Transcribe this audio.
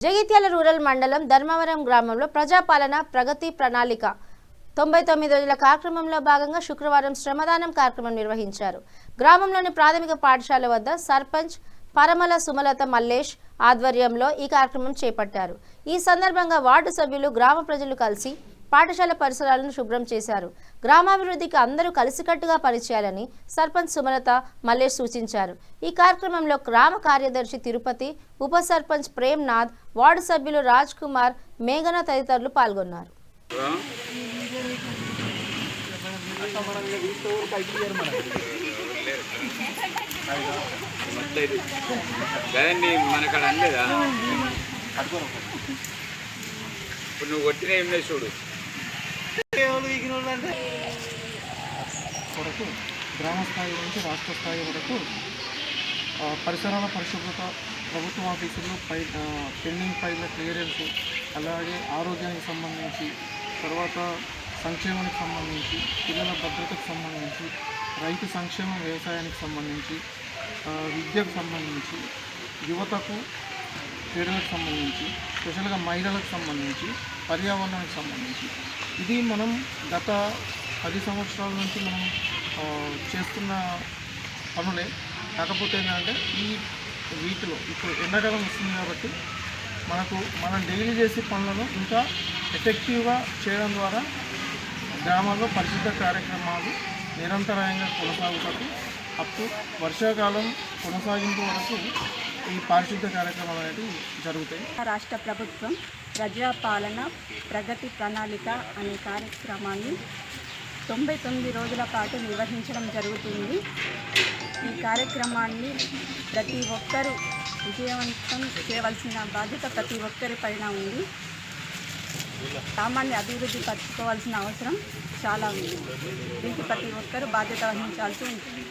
Jagtial rural మండలం ధర్మవరం గ్రామంలో ప్రజాపాలన ప్రగతి ప్రణాళిక 99 రోజుల కార్యక్రమంలో భాగంగా శుక్రవారం శ్రమదానం కార్యక్రమం నిర్వహించారు. గ్రామంలోని ప్రాథమిక పాఠశాల వద్ద సర్పంచ్ పరమల సుమలత మల్లేష్ ఆధ్వర్యంలో ఈ కార్యక్రమం చేపట్టారు. ఈ సందర్భంగా వార్డు సభ్యులు గ్రామ ప్రజలు కలిసి పాఠశాల పరిసరాలను శుభ్రం చేశారు. గ్రామాభివృద్ధికి అందరూ కలిసికట్టుగా పనిచేయాలని సర్పంచ్ సుమలత మల్లేష్ సూచించారు. ఈ కార్యక్రమంలో గ్రామ కార్యదర్శి తిరుపతి, ఉప సర్పంచ్ ప్రేమ్నాథ్, వార్డు సభ్యులు రాజ్ కుమార్, మేఘన తదితరులు పాల్గొన్నారు. నువ్వు కొట్టిన ఏం లేదు చూడు కొరకు గ్రామ స్థాయి నుంచి రాష్ట్ర స్థాయి వరకు పరిసరాల పరిశుభ్రత, ప్రభుత్వ ఆఫీసులు పెండింగ్ ఫైళ్ళ క్లియరెన్స్, అలాగే ఆరోగ్యానికి సంబంధించి, తర్వాత సంక్షేమానికి సంబంధించి, పిల్లల భద్రతకు సంబంధించి, రైతు సంక్షేమం, వ్యవసాయానికి సంబంధించి, విద్యకు సంబంధించి, యువతకు క్రీడలకు సంబంధించి, స్పెషల్గా మహిళలకు సంబంధించి, పర్యావరణానికి సంబంధించి ఇది మనం గత 10 సంవత్సరాల నుంచి మనం చేస్తున్న పనులే. కాకపోతే ఏంటంటే వీటిలో ఇప్పుడు ఎండాకాలం వస్తుంది కాబట్టి మనం డైలీ చేసే పనులను ఇంకా ఎఫెక్టివ్గా చేయడం ద్వారా గ్రామాల్లో పరిశుద్ధ కార్యక్రమాలు నిరంతరాయంగా కొనసాగుతాయి. అప్పుడు వర్షాకాలం కొనసాగింపు వరకు ఈ పారిశుద్ధ కార్యక్రమాలు అనేవి జరుగుతాయి. రాష్ట్ర ప్రభుత్వం ప్రజాపాలన ప్రగతి ప్రణాళిక అనే కార్యక్రమాన్ని 99 రోజుల పాటు నిర్వహించడం జరుగుతుంది. ఈ కార్యక్రమాన్ని ప్రతి ఒక్కరూ విజయవంతం చేయవలసిన బాధ్యత ప్రతి ఒక్కరి పైన ఉంది. గ్రామాన్ని అభివృద్ధి పరచుకోవాల్సిన అవసరం చాలా ఉంది. దీనికి ప్రతి ఒక్కరూ బాధ్యత వహించాల్సి ఉంటుంది.